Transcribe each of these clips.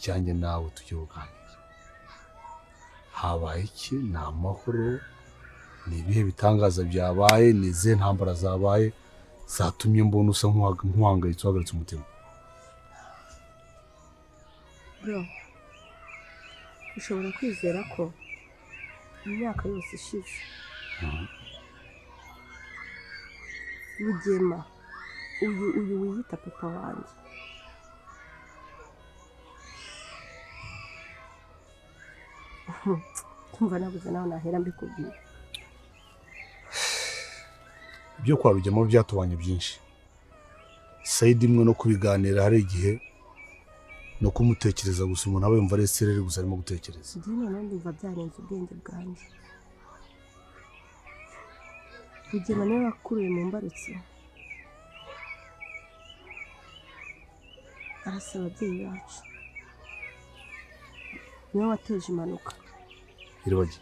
icyanjye nawe tujye kuganira. Habaye iki? Ni amahoro? Ni ibihe bitangaza byabaye? Ni izihe ntambara zabaye zatumye mbona usa nk'uhangayitse uhagaritse umutima? Bro, ushobora kwizera ko imyaka yose ishize Rugema uyu wiyita papa wanjye kumva nabuze nawe nahera mbikubwira. Ibyo kwa Rugema byatubanye byinshi. Saidi imwe no kubiganira hari igihe no kumutekereza gusa umuntu aba yumva ari serere gusa arimo gutekereza. Njye none ndumva byarenze ubwenge bwanjye. Rugema niwe wakuruye mu mbarutso. Arasaba ababyeyi bacu. Niwe wateje impanuka. Iribagi,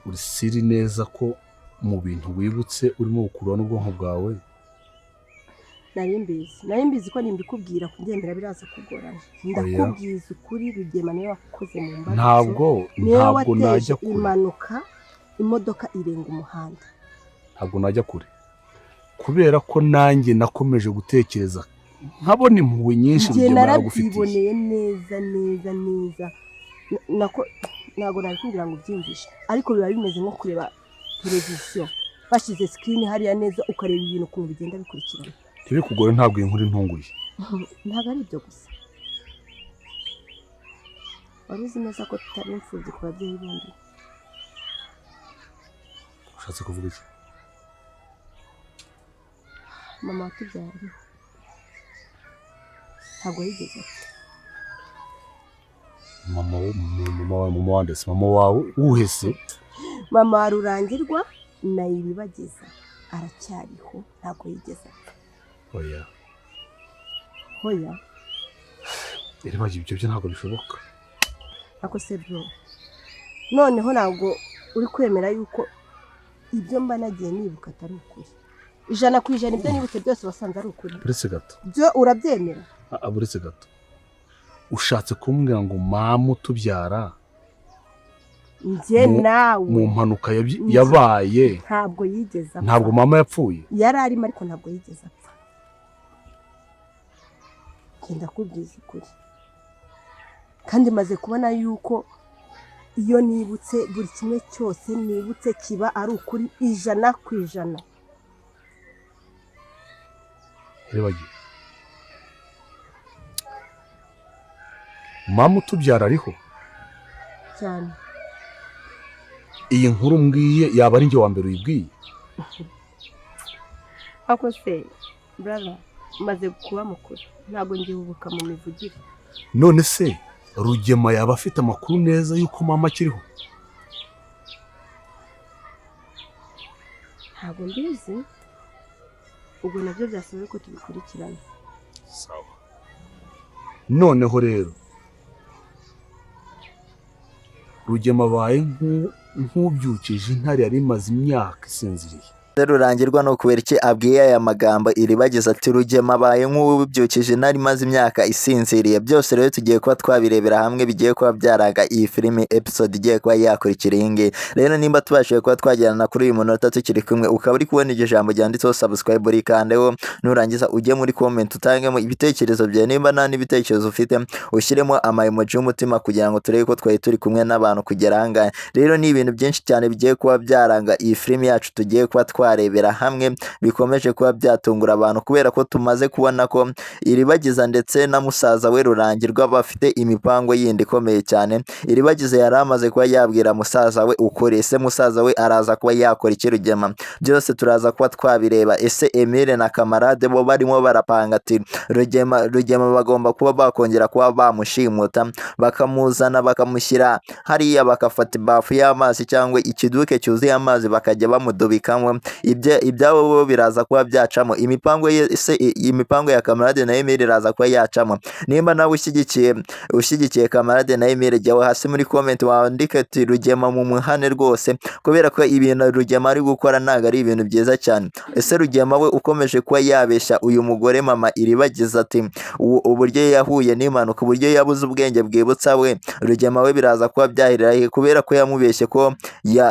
uri siri neza ko mu bintu wibutse urimo gukurura n'ubwonko bwawe? Nari mbizi ko nimbikubwira kugendera biraza kugorana. Ndakubwiza ukuri Rugema niwe wakoze mu mbarutso. Ntabwo najya kure. Impanuka imodoka irenga umuhanda. Ntabwo najya kure. Kubera ko nanjye nakomeje gutekereza nkabona impuhwe nyinshi Rugema yaragufitiye. Narabyiboneye neza. Ntabwo nabikubwira ngo ubyumvishe, ariko biba bimeze nko kureba televiziyo bashyize screen hariya neza ukareba ibintu ukuntu bigenda bikurikirana. Ntibikugore ntabwo inkuru intunguye. Ntabwo ari ibyo gusa. Wari uzi neza ko tutari imfubyi ku babyeyi bombi? Ushatse kuvuga iki? Mama watubyaye ntabwo yigeze apfa. Mama wandese mama wawe uhese? Mama wa Rurangirwa na Iribagiza aracyariho, ntabwo yigeze apfa. Hoya Iribagiza ibyo byo ntabwo bishoboka. Ako se bro, noneho ntabwo uri kwemera yuko ibyo mba nagiye nibuka atari ukuri? 100% ibyo nibutse byose wasanze ari ukuri? Buretse gato. Byo urabyemera? Buretse gato. Ushatse kumbwira ngo mama utubyara njye nawe mu mpanuka yabaye ntabwo yigeze apfa? Ntabwo mama yapfuye? Yari arimo ariko ntabwo yigeze apfa. Genda kubwiza ukuri. Kandi maze kubona yuko iyo nibutse buri kimwe cyose nibutse kiba ari ukuri 100%. Iribagiza, mama utubyara ariho cyane. Iyi nkuru mbwiye yaba ari njye wa mbere uyibwiye? Ako se brother, maze kuba mukuru ntabwo ngihubuka mu mivugire. None se Rugema yaba afite amakuru neza yuko mama akiriho? Ntabwo mbizi, ubwo nabyo byasaba ko tubikurikirana. Sawa. Noneho rero Rugema baye nk'ubyukije intare yari imaze imyaka isinziriye. Rurangirwa no kubera iki abwiye aya magambo Iribagiza ati Rugema abaye nk'ubyukije intare imaze imyaka isinziriye. Byose rero tugiye kuba twabirebera hamwe, bigiye kuba byaraga iyi filime episode igiye kuba yakurikira iyi ngiyi. Rero nimba tubashije kuba twajyana kuri uyu munota tukiri kumwe, ukaba uri kubona iryo jambo ryanditseho subscribe rikandeho, nurangiza ujye muri comment utangemo ibitekerezo byawe. Nimba nta n'ibitekerezo ufite ushyiremo ama emoji y'umutima kugira ngo turebe ko twari turi kumwe n'abantu kugera ahangaha. Rero ni ibintu byinshi cyane bigiye kuba byaranga iyi filime yacu tugiye kuba twarebera hamwe, bikomeje kuba byatungura abantu kubera ko tumaze kubona ko Iribagiza ndetse na musaza we Rurangirwa bafite imipango yindi ikomeye cyane. Iribagiza yari amaze kuba yabwira musaza we ukuri, ese musaza we araza kuba yakora iki Rugema? Byose turaza kuba twabireba. Ese Emile na kamarade bo barimo barapanga ati Rugema bagomba kuba bakongera kuba bamushimuta, bakamuzana bakamushyira hariya, bakafata ibafu y'amazi cyangwa ikiduke cyuzuye amazi bakajya bamudubikamo. ibyabo bo biraza kuba byacamo, imipango ya Camarade na Emile iraza kuba yacamo. Nimba nawe ushyigikiye Camarade na Emile, jya hasi muri comment wandike ati Rugema mu muhane rwose, kubera ko ibintu Rugema ari gukora ntabwo ari ibintu byiza cyane. Ese Rugema we ukomeje kuba yabeshya uyu mugore mama Iribagiza ati uburyo yahuye n'impanuka, uburyo yabuze ubwenge bwibutsa we, Rugema we biraza kuba byahirira kubera ko yamubeshye ko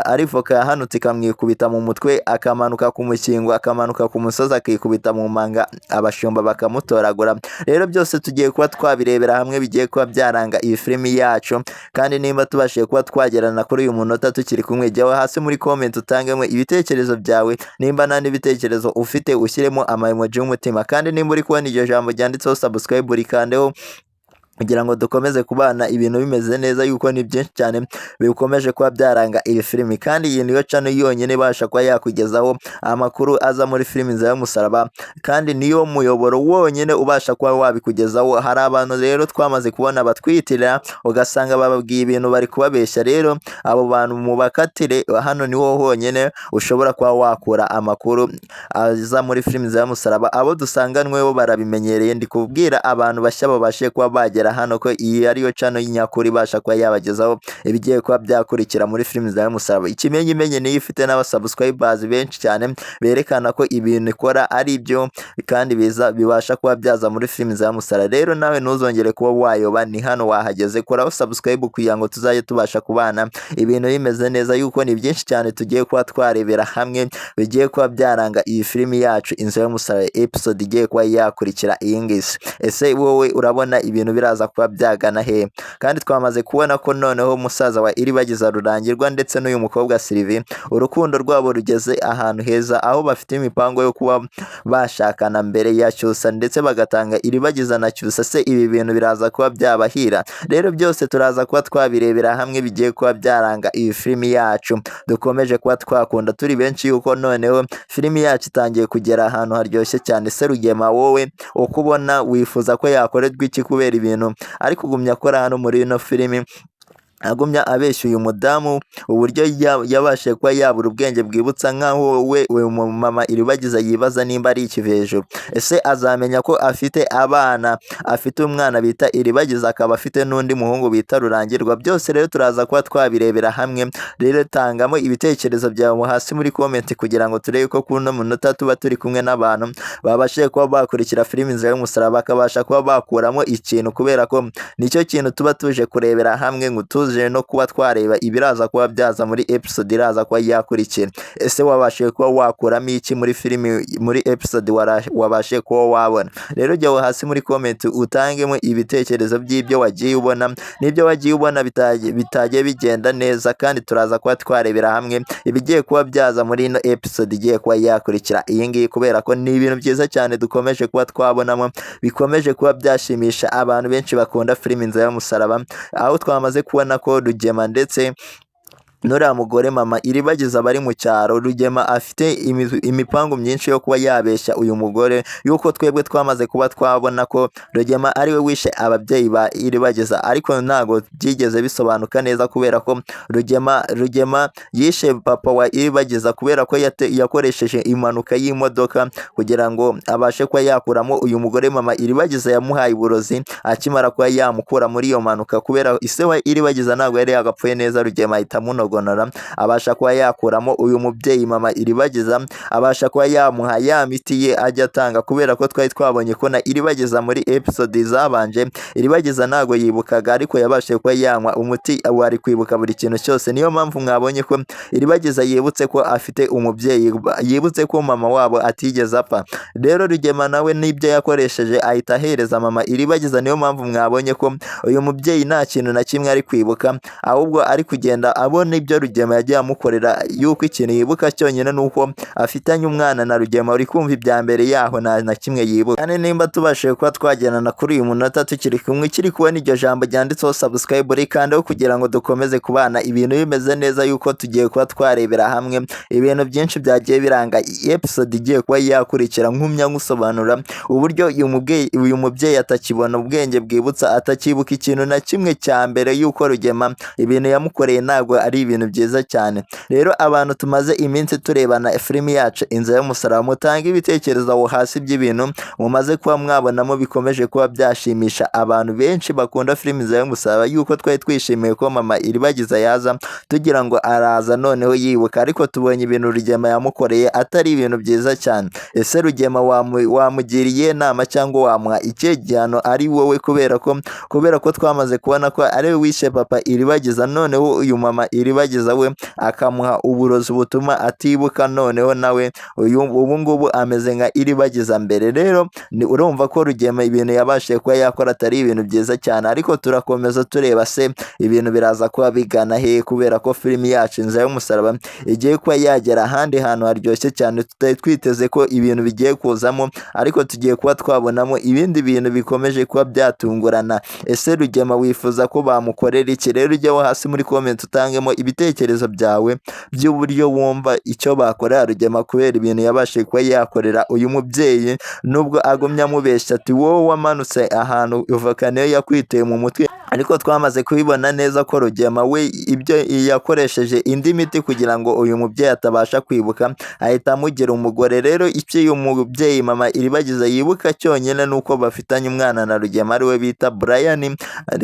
ari voka yahanutse ikamwikubita mu mutwe, akamanuka ku mukingo, akamanuka ku musozi, akikubita mu manga, abashumba bakamutoragura. Rero byose tugiye kuba twabirebera hamwe, bigiye kuba byaranga iyi filimi yacu, kandi nimba tubashije kuba twagerana kuri uyu munota tukiri kumwe, jya hasi muri comment utangemo ibitekerezo byawe, nimba nta n'ibitekerezo ufite ushyiremo emoji y'umutima, kandi nimba uri kubona iryo jambo ryanditseho subscribe rikandeho kugira ngo dukomeze kubana ibintu bimeze neza, yuko ni byinshi cyane bikomeje kuba byaranga iyi filimi. Kandi iyi niyo channel yonyine ibasha kuba yakugezaho amakuru aza muri filimi Inzira y'Umusaraba, kandi niyo muyoboro wonyine ubasha kuba wabikugezaho. Hari abantu rero twamaze kubona batwitirira ugasanga bababwiye ibintu bari kubabeshya, rero abo bantu mubakatire, hano niho honyine ushobora kuba wakura amakuru aza muri filimi Inzira y'Umusaraba. Abo dusanganweho barabimenyereye, ndi kubwira abantu bashya babashe kuba bagera hano ko iyi ariyo channel y'inyakuri ibasha kuba yabagezaho ibigiye kuba byakurikira muri filimi Inzira y'Umusaraba. Ikimenyimenyi niyo ifite n'abasubscribers benshi cyane berekana ko ibintu ikora ari byo kandi bibasha kuba byaza muri filimi Inzira y'Umusaraba. Rero nawe ntuzongere kuba wayoba, ni hano wahageze, koraho subscribe kugira ngo tuzajye tubasha kubana ibintu bimeze neza, yuko ni byinshi cyane tugiye kuba twarebera hamwe bigiye kuba byaranga iyi filimi yacu Inzira y'Umusaraba episode igiye kuba yakurikira iyi ngisi. Ese wowe urabona ibintu biraza kuba byagana he? Kandi twamaze kubona ko noneho musaza wa Iribagiza Rurangirwa ndetse n'uyu mukobwa Sylvie urukundo rwabo rugeze ahantu heza, aho bafite imipango yo kuba bashakana mbere ya Cyusa ndetse bagatanga Iribagiza na Cyusa. Se ibi bintu biraza kuba byabahira? Rero byose turaza kuba twabirebera hamwe bigiye kuba byaranga iyi filimi yacu dukomeje kuba twakunda turi benshi, yuko noneho filimi yacu itangiye kugera ahantu haryoshye cyane. Se Rugema wowe ukubona wifuza ko yakorerwa iki kubera ibintu ari kugumya akora hano muri ino filimi, agumya abeshya uyu mudamu uburyo yabashe kuba yabura ubwenge bwibutsa, nkaho we mama Iribagiza yibaza nimba ari ikivejuru. Ese azamenya ko afite abana, afite umwana bita Iribagiza, akaba afite n'undi muhungu bita Rurangirwa? Byose rero turaza kuba twabirebera hamwe. Rero tangamo ibitekerezo byawe hasi muri comment kugira ngo turebe ko kuno munota tuba turi kumwe n'abantu babashije kuba bakurikira filimi Inzira y'Umusaraba, bakabasha kuba bakuramo ikintu, kubera ko nicyo kintu tuba tuje kurebera hamwe ngo tuze no kuba twareba ibiraza kuba byaza muri episode iraza kuba yakurikira. Ese wabashije kuba wakuramo iki muri filimi, muri episode wabashije kuba wabona? Rero jya hasi muri comment utangemo ibitekerezo by'ibyo wagiye ubona n'ibyo wagiye ubona bitagiye bigenda neza, kandi turaza kuba twarebera hamwe ibigiye kuba byaza muri ino episode igiye kuba yakurikira iyi ngiyi, kubera ko ni ibintu byiza cyane dukomeje kuba twabonamo bikomeje kuba byashimisha abantu benshi bakunda filimi Inzira y'Umusaraba, aho twamaze kubona ko Rugema ndetse nuriya mugore mama Iribagiza bari mu cyaro. Rugema afite imipango myinshi yo kuba yabeshya uyu mugore, yuko twebwe twamaze kuba twabona ko Rugema ariwe wishe ababyeyi ba Iribagiza, ariko ntago byigeze bisobanuka neza, kubera ko Rugema yishe papa wa Iribagiza kubera ko yakoresheje impanuka y'imodoka kugira ngo abashe kuba yakuramo uyu mugore mama Iribagiza yamuhaye uburozi akimara kuba yamukura muri iyo mpanuka, kubera ise wa Iribagiza ntago yari yagapfuye neza. Rugema ahita abasha kuba yakuramo uyu mubyeyi mama Iribagiza, abasha kuba yamuha ya miti ye ajya atanga, kubera ko twari twabonye ko na Iribagiza muri episode zabanje Iribagiza ntago yibukaga, ariko yabashije kuba yanywa umuti wari kwibuka buri kintu cyose. Niyo mpamvu mwabonye ko Iribagiza yibutse ko afite umubyeyi, yibutse ko mama wabo atigeze apfa. Rero Rugema nawe nibyo yakoresheje ahita ahereza mama Iribagiza. Niyo mpamvu mwabonye ko uyu mubyeyi nta kintu na kimwe ari kwibuka, ahubwo ari kugenda abona ibyo Rugema yagiye amukorera, yuko ikintu yibuka cyonyine nuko afitanye umwana na Rugema. Uri kumva ibya mbere yaho na kimwe yibuka. Kandi nimba tubashije kuba twagendana kuri uyu munota tukiri kumwe, kiri kubona iryo jambo ryanditseho subscribe rikandeho kugira ngo dukomeze kubana ibintu bimeze neza, yuko tugiye kuba twarebera hamwe ibintu byinshi byagiye biranga episode igiye kuba yakurikira, nkumya ngusobanura uburyo uyu mubyeyi atakibona ubwenge bwibutsa, atakibuka ikintu na kimwe cya mbere, yuko Rugema ibintu yamukoreye ntabwo ari ibintu byiza cyane. Rero abantu tumaze iminsi turebana filimi yacu Inzira y'Umusaraba, mutange ibitekerezo aho hasi by'ibintu mumaze kuba mwabonamo bikomeje kuba byashimisha abantu benshi bakunda filimi Inzira y'Umusaraba, yuko twari twishimiye ko mama Iribagiza yaza tugira ngo araza noneho yibuka, ariko tubonye ibintu Rugema yamukoreye atari ibintu byiza cyane. Ese Rugema wamugiriye inama cyangwa wamuha ikihe gihano ari wowe, kubera ko twamaze kubona ko ari we wishe papa Iribagiza, noneho uyu mama Iribagiza we akamuha uburozi butuma atibuka, noneho nawe ubu ngubu ameze nka Iribagiza mbere. Rero urumva ko Rugema ibintu yabashije kuba yakora atari ibintu byiza cyane, ariko turakomeza tureba se ibintu biraza kuba bigana he, kubera ko filimi yacu Inzira y'Umusaraba igiye kuba yagera ahandi hantu haryoshye cyane tutari twiteze ko ibintu bigiye kuzamo, ariko tugiye kuba twabonamo ibindi bintu bikomeje kuba byatungurana. Ese Rugema wifuza ko bamukorera iki? Rero ujyeho hasi muri comment utangemo ibitekerezo byawe by'uburyo wumva icyo bakorera Rugema kubera ibintu yabashije kuba yakorera uyu mubyeyi, nubwo agumya amubeshya ati wowe wamanutse ahantu volcano yakwiteye mu mutwe, ariko twamaze kubibona neza ko Rugema we ibyo yakoresheje indi miti kugira ngo uyu mubyeyi atabasha kwibuka, ahita amugira umugore. Rero icyo uyu mubyeyi mama Iribagiza yibuka cyonyine nuko bafitanye umwana na Rugema ari we bita Brian,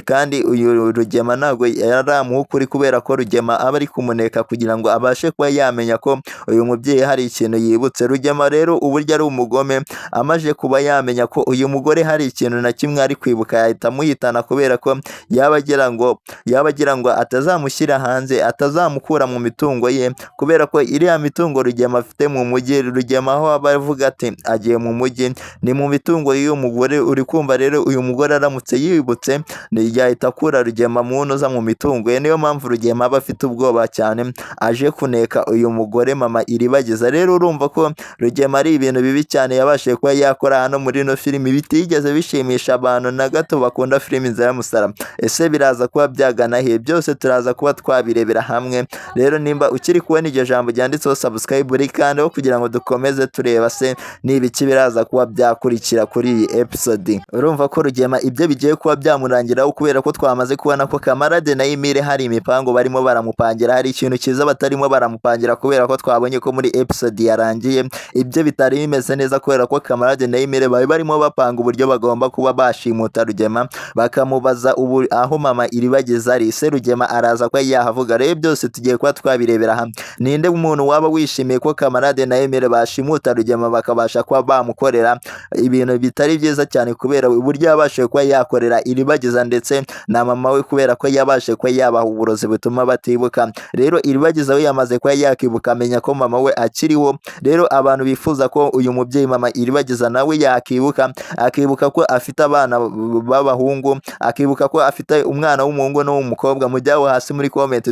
kandi uyu Rugema ntabwo yaramuha ukuri kubera ko Rugema aba ari kumuneka kugira ngo abashe kuba yamenya ko uyu mubyeyi hari ikintu yibutse. Rugema rero uburyo ari umugome, amaje kuba yamenya ko uyu mugore hari ikintu na kimwe ari kwibuka, yahita amuhitana kubera ko yaba agira ngo atazamushyira hanze, atazamukura mu mitungo ye, kubera ko iriya mitungo Rugema afite mu mujyi, Rugema aho aba avuga ati agiye mu mujyi ni mu mitungo y'uyu mugore. Uri kumva rero uyu mugore aramutse yibutse yahita akura Rugema munoza mu mitungo ye, niyo mpamvu Rugema aba afite ubwoba cyane aje kuneka uyu mugore mama Iribagiza. Rero urumva ko Rugema ari ibintu bibi cyane yabashije kuba yakora hano muri ino filimi, bitigeze bishimisha abantu na gato bakunda filimi Inzira y'Umusaraba. Ese biraza kuba byagana he? Byose turaza kuba twabirebera hamwe. Rero nimba ukiri kubona iryo jambo ryanditseho subscribe rikandeho kugira ngo dukomeze tureba se n'ibiki biraza kuba byakurikira kuri iyi episode. Urumva ko Rugema ibyo bigiye kuba byamurangiraho kubera ko twamaze kubona ko Kamarade na Emile hari imipango barimo baramupangira, hari ikintu cyiza batarimo baramupangira, kubera ko twabonye ko muri episode yarangiye ibyo bitari bimeze neza, kubera ko Kamarade na Emile bari barimo bapanga uburyo bagomba kuba bashimuta Rugema, bakamubaza ubu aho mama Iribagiza ari. Se Rugema araza ko yahavuga. Rero byose tugiye kuba twabirebera hamwe. Ninde umuntu waba wishimiye ko Kamarade na Emile bashimuta Rugema bakabasha kuba bamukorera ibintu bitari byiza cyane, kubera uburyo yabashije kuba yakorera Iribagiza ndetse na mama we, kubera ko yabashije kuba yabaha uburozi butuma batibuka. Rero Iribagiza we yamaze kuba yakibuka, amenya ko mama we akiriho. Rero abantu bifuza ko uyu mubyeyi mama Iribagiza nawe yakibuka, akibuka ko afite abana b'abahungu, akibuka ko afite umwana w'umuhungu n'uw'umukobwa, mujyaho hasi muri comment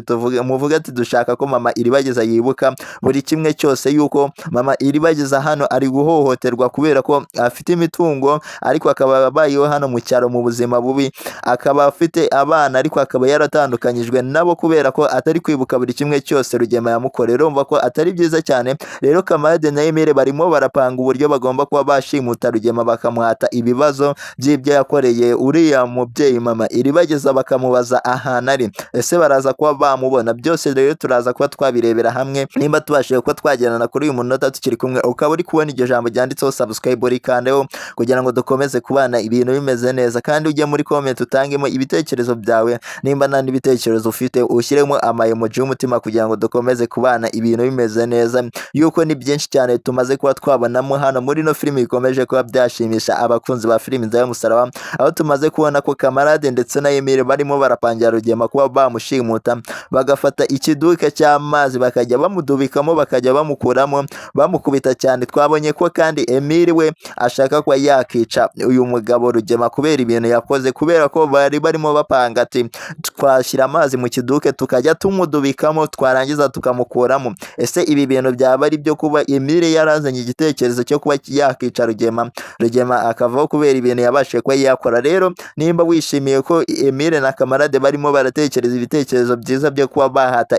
muvuge ati dushaka ko mama Iribagiza yibuka buri kimwe cyose, yuko mama Iribagiza hano ari guhohoterwa kubera ko afite imitungo, ariko akaba abayeho hano mu cyaro mu buzima bubi, akaba afite abana ariko akaba yaratandukanyijwe nabo kubera ko atari kwibuka buri kimwe cyose Rugema yamukorera. Urumva ko atari byiza cyane. Rero Kamarade na Emile barimo barapanga uburyo bagomba kuba bashimuta Rugema, bakamuhata ibibazo by'ibyo yakoreye uriya mubyeyi mama Iribagiza, bakamubaza ahantu ari. Ese baraza kuba bamubona? Byose rero turaza kuba twabirebera hamwe. Nimba tubashije kuba twagendana kuri uyu munota tukiri kumwe, ukaba uri kubona iryo jambo ryanditseho subscribe rikandeho kugira ngo dukomeze kubana ibintu bimeze neza, kandi ujye muri comment utangemo ibitekerezo byawe. Nimba nta n'ibitekerezo ufite ushyiremo emoji y'umutima kugira ngo dukomeze kubana ibintu bimeze neza, yuko ni byinshi cyane tumaze kuba twabonamo hano muri no filimi bikomeje kuba byashimisha abakunzi ba filimi Inzira y'Umusaraba, aho tumaze kubona ko Kamarade ndetse na Emile barimo barapangira Rugema kuba bamushimuta, bagafata ikiduka cy'amazi bakajya bamudubikamo, bakajya bamukuramo, bamukubita cyane. Twabonye ko kandi Emile we ashaka kuba yakica uyu mugabo Rugema kubera ibintu yakoze, kubera ko bari barimo bapanga ati twashyira amazi mu kiduke tukajya tumudubikamo, twarangiza tukamukuramo. Ese ibi bintu byaba ari byo kuba Emile yarazanye igitekerezo cyo kuba yakica Rugema akavaho kubera ibintu yabashije kuba yakora? Rero nimba wishimiye ko ko Emile na Kamarade barimo baratekereza ibitekerezo byiza byo kuba bahata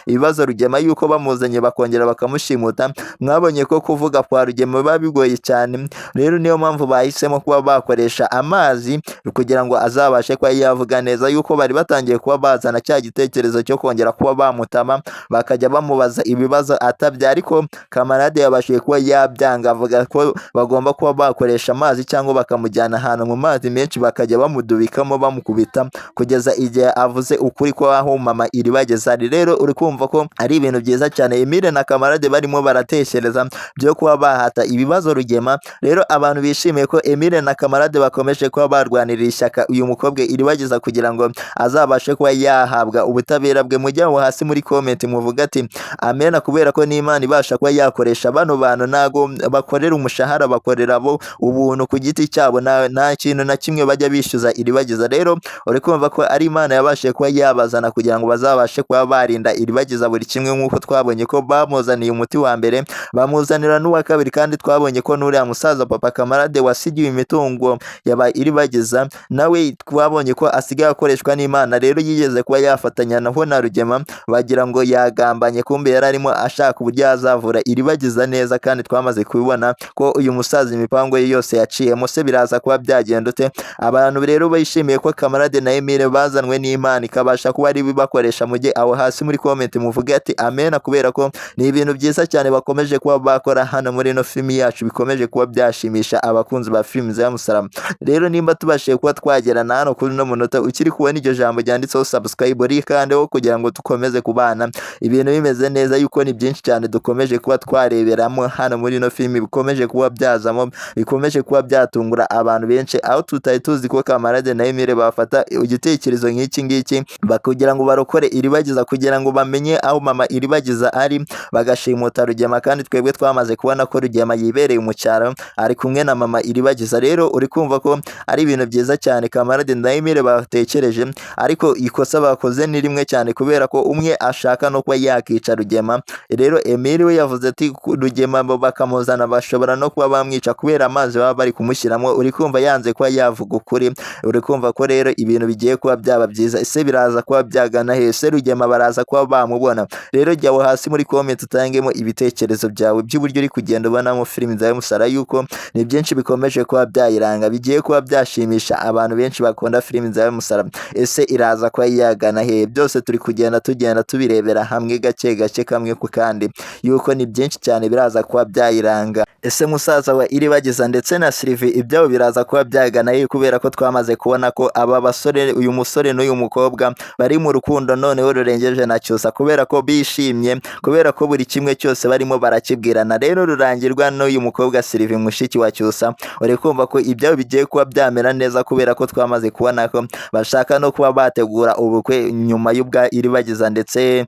ibibazo Rugema yuko bamuzanye bakongera bakamushimuta. Mwabonye ko kuvuga kwa Rugema biba bigoye cyane, rero niyo mpamvu bahisemo kuba bakoresha amazi kugira ngo azabashe kuba yavuga neza, yuko bari batangiye kuba bazana cya gitekerezo cyo kongera kuba bamutama bakajya bamubaza ibibazo atabya, ariko Kamarade yabashije kuba yabyanga, avuga ko bagomba kuba bakoresha amazi cyangwa bakamujyana ahantu mu mazi menshi bakajya bamudubikamo bamukubita kugeza igihe avuze ukuri ko aho mama Iribageza ari. Rero uri kumva ko ari ibintu byiza cyane Emile na Kamarade barimo baratekereza byo kuba bahata ibibazo Rugema. Rero abantu bishimiye ko Emile na Kamarade bakomeje kuba barwanirira ishyaka uyu mukobwa Iribageza kugira ngo azabashe kuba yahabwa ubutabera bwe. Mujye aho hasi muri comment muvuga ati amena, kubera ko n'Imana ibasha kuba yakoresha bano bantu, nago bakorera umushahara, bakorera bo ubuntu ku giti cyabo, nta kintu na kimwe bajya bishyuza Iribageza. Rero uri kumva ko ari Imana yabashije kuba yabazana kugira ngo bazabashe kuba barinda Iribageza buri kimwe, nk'uko twabonye ko bamuzaniye umuti wa mbere bamuzanira n'uwa kabiri, kandi twabonye ko n'uriya musaza Papa Kamarade wasigiwe imitungo yaba Iribageza nawe twabonye ko asigaye akoreshwa n'Imana. Rero yigeze kuba yafatanya naho na Rugema bagira ngo yagambanye, kumbe yari arimo ashaka uburyo yazavura Iribageza neza, kandi twamaze kubibona ko uyu musaza imipango ye yose yaciyemo. Se biraza kuba byagenda ute? Abantu rero bishimiye ko Kamarade na Emile bazanwe n'Imana ikabasha kuba ari bibakoresha. Mujye aho hasi muri comment muvuge ati amena, kubera ko ni ibintu byiza cyane bakomeje kuba bakora hano muri ino filimi yacu, bikomeje kuba byashimisha abakunzi ba filimi za Musarama. Rero nimba tubashije kuba twagerana hano kuri no munota ukiri kubona iryo jambo ryanditseho subscribe rikandeho kugira ngo dukomeze kubana ibintu bimeze neza, yuko ni byinshi cyane dukomeje kuba twareberamo hano muri ino filimi, bikomeje kuba byazamo, bikomeje kuba byatungura abantu benshi, aho tutari tuzi ko Kamarade na Emile bafata igitekerezo nk'iki ngiki kugira ngo barokore Iribageza, kugira ngo bamenye aho mama Iribageza ari, bagashimuta Rugema. Kandi twebwe twamaze kubona ko Rugema yibereye mu cyaro ari kumwe na mama Iribageza. Rero uri kumva ko ari ibintu byiza cyane Kamarade na Emile batekereje, ariko ikosa bakoze ni rimwe cyane, kubera ko umwe ashaka no kuba yakica Rugema. Rero Emile we yavuze ati Rugema bakamuzana bashobora no kuba bamwica kubera amazi baba bari kumushyiramo. Uri kumva yanze kuba yavuga ukuri. Uri kumva ko rero ibintu bigiye kuba byaba byiza. Ese biraza kuba byagana hese Rugema baraza kuba bamubona? Rero jya aho hasi muri comment utangemo ibitekerezo byawe by'uburyo uri kugenda ubonamo filimi za Musara, yuko ni byinshi bikomeje kuba byayiranga, bigiye kuba byashimisha abantu benshi bakunda filimi za Musara. Ese iraza kuba yagana he? Byose turi kugenda tubirebera hamwe gake gake kamwe ku kandi, yuko ni byinshi cyane biraza kuba byayiranga. Ese musaza wa Iribageza ndetse na Sylvie ibyabo biraza kuba byagana he? Kubera ko twamaze kubona ko aba basore, uyu musore n'uyu mukobwa bari mu rukundo noneho rurengeje na Cyusa, kubera ko bishimye, kubera ko buri kimwe cyose barimo barakibwirana. Rero rurangirwa n'uyu mukobwa Sylvie mushiki wa Cyusa. Uri kumva ko ibyabo bigiye kuba byamera neza, kubera ko twamaze kubona ko bashaka no kuba bategura ubukwe nyuma y'ubwa Iribageza ndetse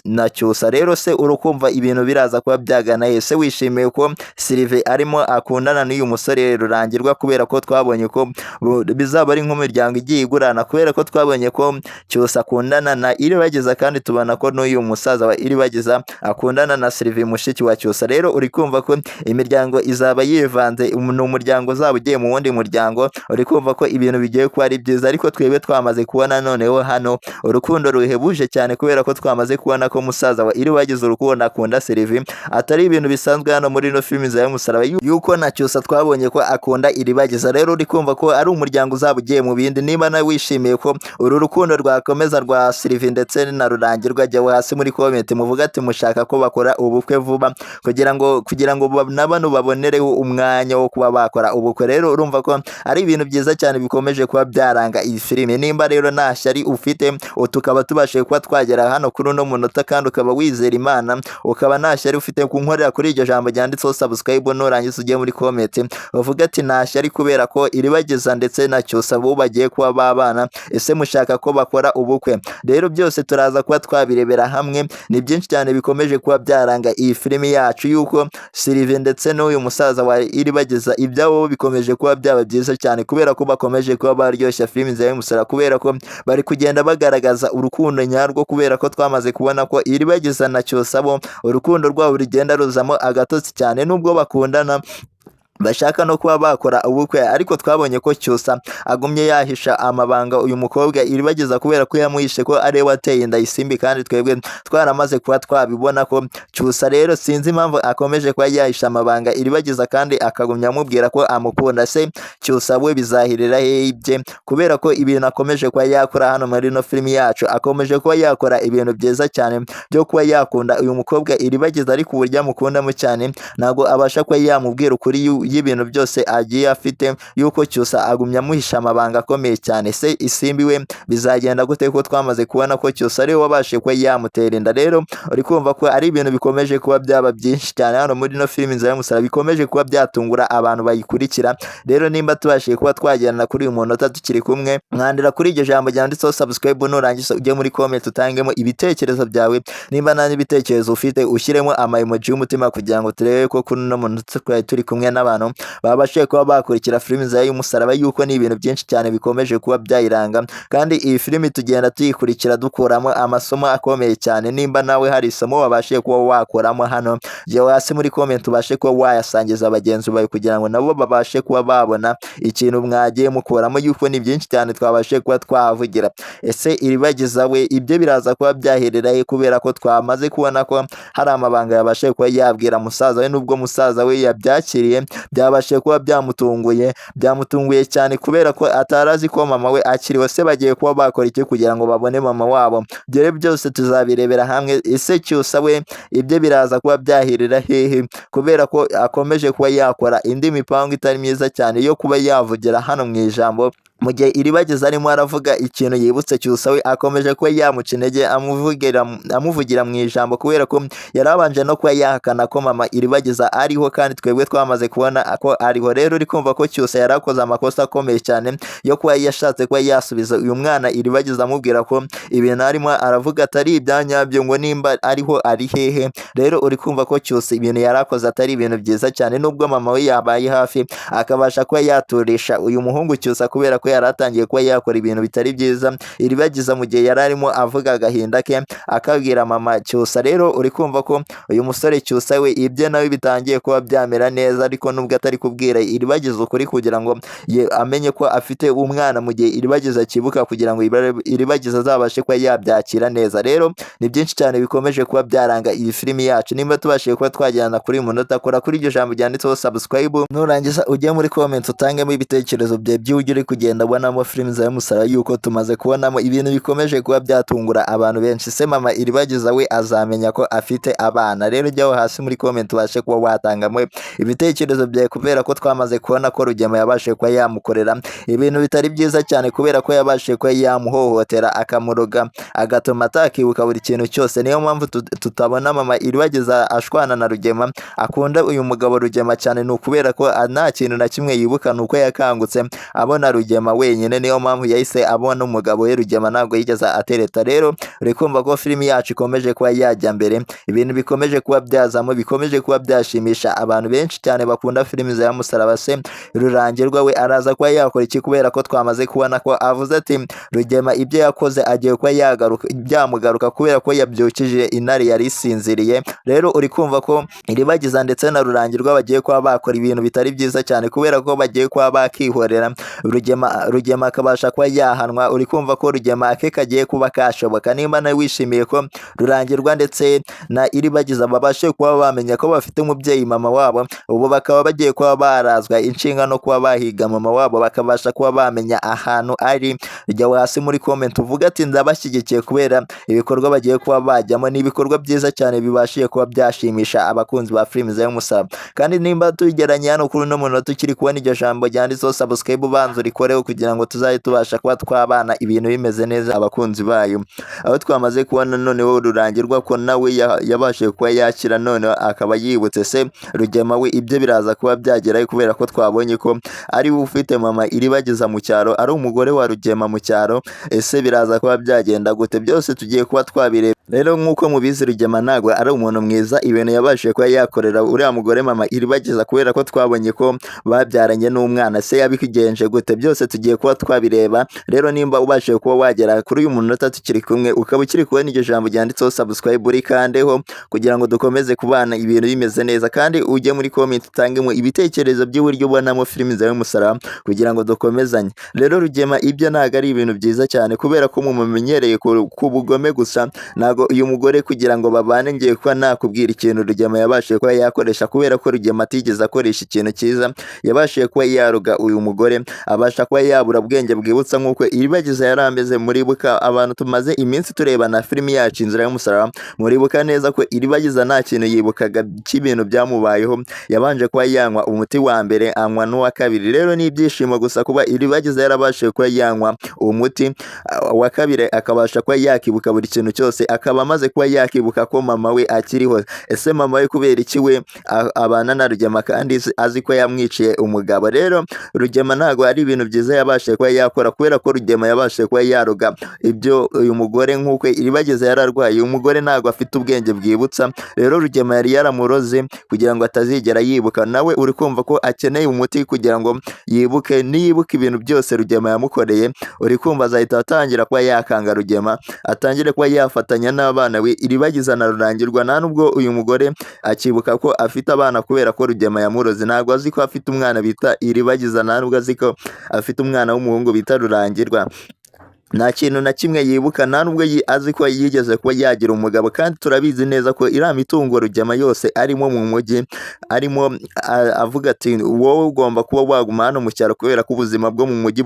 na Cyusa. Rero se urukumva ibintu biraza kuba byagana he? Se wishimiye ko Sylvie arimo akundana n'uyu musore Rurangirwa, kubera ko twabonye ko bizaba ari nk'umuryango igiye igurana, kubera ko twabonye ko Cyusa akundana na Iribageza, kandi tubona ko n'uyu musaza wa Iribageza akundana na Sylvie mushiki wa Cyusa. Rero uri kumva ko imiryango izaba yivanze, ni umuryango uzaba ugiye mu wundi muryango. Uri kumva ko ibintu bigiye kuba ari byiza, ariko twebwe twamaze kubona noneho hano urukundo ruhebuje cyane, kubera ko twamaze kubona ko musaza wa Iribageza urukundo akunda Sylvie atari ibintu bisanzwe hano muri no filimi za Musaraba, yuko na Cyusa twabonye ko akunda Iribageza. Rero uri kumva ko ari umuryango uzaba ugiye mu bindi. Niba nawe wishimiye ko uru rukundo rwakomeza rwa Sylvie ndetse na Rurangirwa, jya hasi muri comment muvuga ati mushaka ko bakora ubukwe vuba, kugira ngo nabano babonereho umwanya wo kuba bakora ubukwe. Rero urumva ko ari ibintu byiza cyane bikomeje kuba byaranga iyi filime. Nimba rero nta shyari ufite, tukaba tubashije kuba twagera hano kuri uno munota, kandi ukaba wizera Imana, ukaba nta shyari ufite, kunkorera kuri iryo jambo ryanditseho subscribe, nurangiza ujye muri comment uvuga ati nta shyari, kubera ko Iribageza ndetse na Cyusa bo bagiye kuba babana. Ese mushaka ko bakora ubukwe? Rero byose turaza kuba twabirebera hamwe. Ni byinshi cyane bikomeje kuba byaranga iyi filimi yacu, yuko Sylvie ndetse n'uyu musaza wa Iribageza ibyabo bikomeje kuba byaba byiza cyane, kubera ko bakomeje kuba baryoshya filimi za Musara, kubera ko bari kugenda bagaragaza urukundo nyarwo, kubera ko twamaze kubona ko Iribageza na Cyusa bo urukundo rwabo rugenda ruzamo agatotsi cyane. Nubwo bakundana bashaka no kuba bakora ubukwe, ariko twabonye ko Cyusa agumye yahisha amabanga uyu mukobwa Iribagiza kubera ko yamuhishe ko ari we wateye inda Isimbi, kandi twebwe twaramaze kuba twabibona ko Cyusa rero sinzi impamvu akomeje kuba yahisha amabanga Iribagiza kandi akagumya amubwira ko amukunda. Se Cyusa we bizahirira hehe ibye, kubera ko ibintu akomeje kuba yakora hano muri no filimi yacu, akomeje kuba yakora ibintu byiza cyane byo kuba yakunda uyu mukobwa Iribagiza, ariko uburyo amukundamo cyane ntabwo abasha kuba yamubwira ukuri y'ibintu byose agiye afite, yuko Cyusa agumya amuhisha amabanga akomeye cyane. Se Isimbi we bizagenda gute ko twamaze kubona ko Cyusa ari we wabashije kuba yamutera inda? Rero uri kumva ko ari ibintu bikomeje kuba byaba byinshi cyane hano muri no filimi Inzira y'Umusaraba, bikomeje kuba byatungura abantu bayikurikira. Rero nimba tubashije kuba twajyana kuri uyu munota tukiri kumwe, mwandira kuri iryo jambo ryanditseho subscribe, nurangiza ujye muri comment utangemo ibitekerezo byawe, nimba nta n'ibitekerezo ufite ushyiremo ama emoji y'umutima kugira ngo turebe ko kuri no munota turi kumwe n'abantu babashije kuba bakurikira filimi Inzira y'Umusaraba, yuko ni ibintu byinshi cyane bikomeje kuba byayiranga, kandi iyi filimi tugenda tuyikurikira dukuramo amasomo akomeye cyane. Nimba nawe hari isomo wabashije kuba wakoramo hano, jya hasi muri comment ubashe kuba wayasangiza bagenzi bawe kugira ngo nabo babashe kuba babona ikintu mwagiye mukuramo, yuko ni byinshi cyane twabashe kuba twavugira. Ese Iribagiza we ibyo biraza kuba byaherera he, kubera ko twamaze kubona ko hari amabanga yabashe kuba yabwira musaza we, nubwo musaza we yabyakiriye byabashe kuba byamutunguye cyane, kubera ko atarazi ko mama we akiriho. Se bagiye kuba bakora iki kugira ngo babone mama wabo? Byere byose tuzabirebera hamwe. Ese Cyusa we ibyo biraza kuba byahirira hehe, kubera ko akomeje kuba yakora indi mipango itari myiza cyane yo kuba yavugira hano mu ijambo, mu gihe Iribagiza arimo aravuga ikintu yibutse Cyusa we akomeje kuba yamuca intege amuvugira mu ijambo, kubera ko yarabanje no kuba yahakana ko mama Iribagiza ariho, kandi twebwe twamaze kubona ko ariho. Rero uri kumva ko Cyusa yarakoze amakosa akomeye cyane yo kuba yashatse kuba yasubiza uyu mwana Iribagiza amubwira ko ibintu arimo aravuga atari ibyanyabyo, ngo nimba ariho ari hehe. Rero uri kumva ko Cyusa ibintu yarakoze atari ibintu byiza cyane, nubwo mama we yabaye hafi akabasha kuba yaturisha uyu muhungu Cyusa, kubera ko yaratangiye kuba yakora ibintu bitari byiza Iribagiza mu gihe yararimo avuga agahinda ke akabwira mama Cyusa. Rero uri kumva ko uyu musore Cyusa we ibye nawe bitangiye kuba byamera neza, ariko nubwo atari kubwira Iribagiza ukuri kugira ngo amenye ko afite umwana, mu gihe Iribagiza akibuka kugira ngo Iribagiza azabashe kuba yabyakira neza. Rero ni byinshi cyane bikomeje kuba byaranga iyi filimi yacu. Nimba tubashije kuba twajyana kuri munota, kora kuri iryo jambo ryanditseho subscribe, nurangiza ujye muri comment utangemo ibitekerezo bye by'uburyo uri kugenda ubonamo filimi Inzira y'Umusaraba, yuko tumaze kubonamo ibintu bikomeje kuba byatungura abantu benshi. Se mama Iribagiza we azamenya ko afite abana? Rero jyaho hasi muri comment ubashe kuba watangamo ibitekerezo byawe, kubera ko twamaze kubona ko Rugema yabashe kuba yamukorera ibintu bitari byiza cyane, kubera ko yabashe kuba yamuhohotera akamuroga agatuma atakibuka buri kintu cyose. Niyo mpamvu tutabona mama Iribagiza ashwana na Rugema, akunda uyu mugabo Rugema cyane, ni ukubera ko nta kintu na kimwe yibuka, ni uko yakangutse abona Rugema wenyine. Niyo mpamvu yahise abona umugabo we Rugema ntabwo yigeze atereta. Rero uri kumva ko filimi yacu ikomeje kuba yajya mbere, ibintu bikomeje kuba byazamo, bikomeje kuba byashimisha abantu benshi cyane bakunda filimi Inzira y'Umusaraba. Se Rurangirwa we araza kuba yakora iki, kubera ko twamaze kubona ko avuze ati Rugema ibyo yakoze agiye kuba byamugaruka, kubera ko yabyukije intare yari isinziriye. Rero uri kumva ko Iribagiza ndetse na Rurangirwa bagiye kuba bakora ibintu bitari byiza cyane, kubera ko bagiye kuba bakihorera Rugema akabasha kuba yahanwa. Uri kumva ko Rugema ake kagiye kuba kashoboka. Nimba nawe wishimiye ko Rurangirwa ndetse na Iribagiza babashe kuba bamenya ko bafite umubyeyi mama wabo, ubu bakaba bagiye kuba barazwa inshinga no kuba bahiga mama wabo, bakabasha kuba bamenya ahantu ari. Jya hasi muri comment uvuga ati ndabashyigikiye, kubera ibikorwa bagiye kuba bajyamo ni ibikorwa byiza cyane bibashiye kuba byashimisha abakunzi ba filimi Inzira y'Umusaraba. Kandi nimba tugeranye hano kuri no munota tukiri kubona iryo jambo ryanditseho subscribe, ubanza urikoreho kugira ngo tuzajye tubasha kuba twabana ibintu bimeze neza abakunzi bayo. Aho twamaze kubona noneho Rurangirwa ko nawe yabashije kuba yakira, noneho akaba yibutse se Rugema we ibyo biraza kuba byagerayo, kubera ko twabonye ko ari we ufite mama Iribagiza mu cyaro, ari umugore wa Rugema mu cyaro. Ese biraza kuba byagenda gute? Byose tugiye kuba twabireba. Rero nk'uko mubizi Rugema ntabwo ari umuntu mwiza, ibintu yabashije kuba yakorera uriya mugore mama Iribagiza, kubera ko twabonye ko babyaranye n'umwana. Se yabikigenje gute? Byose tugiye kuba twabireba. Rero nimba ubashije kuba wagera kuri uyu munota tukiri kumwe ukaba ukiri kubona iryo jambo ryanditseho subscribe urikandeho kugira ngo dukomeze kubana ibintu bimeze neza, kandi ujye muri comment utangemo ibitekerezo by'uburyo ubonamo filimi zawe Musaraba kugira ngo dukomezanye. Rero Rugema ibyo ntago ari ibintu byiza cyane kubera ko mumumenyereye ku bugome gusa, ntago uyu mugore kugira ngo babane ngiye kuba nakubwira ikintu Rugema yabashije kuba yakoresha, kubera ko Rugema atigeze akoresha ikintu cyiza. Yabashije kuba yaruga uyu mugore, abasha kuba yabura bwenge bwibutsa nk'uko Iribagiza yari ameze. Muribuka abantu tumaze iminsi tureba na filimi yacu Inzira y'Umusaraba, muribuka neza ko Iribagiza nta kintu yibukaga cy'ibintu byamubayeho. Yabanje kuba yanywa umuti wa mbere anywa n'uwa kabiri. Rero ni ibyishimo gusa kuba Iribagiza yarabashije kuba yanywa uwo muti wa kabiri, akabasha kuba yakibuka buri kintu cyose, akaba amaze kuba yakibuka ko mama we akiriho. Ese mama we kubera iki we abana na Rugema kandi azi ko yamwiciye umugabo? Rero Rugema ntago ari ibintu byiza yabashije kuba yakora, kubera ko Rugema yabashije kuba yaruga ibyo uyu mugore nk'uko Iribagiza yararwaye. Uyu mugore ntago afite ubwenge bwibutsa. Rero Rugema yari yaramuroze kugira ngo atazigera yibuka. Nawe uri kumva ko akeneye umuti kugira ngo yibuke, niyibuka ibintu byose Rugema yamukoreye, uri kumva azahita atangira kuba yakanga Rugema, atangire kuba yafatanya n'abana we Iribagiza na Rurangirwa. Nta nubwo uyu mugore akibuka ko afite abana kubera ko Rugema yamuroze. Ntago azi ko afite umwana bita Iribagiza, nta nubwo azi ko afite umwana w'umuhungu bita Rurangirwa. Nta kintu na kimwe yibuka, nta nubwo azi ko yigeze kuba yagira umugabo, kandi turabizi neza ko iriya mitungo Rugema yose arimo mu mujyi, arimo avuga ati wowe ugomba kuba waguma hano mu cyaro kubera ko ubuzima bwo mu mujyi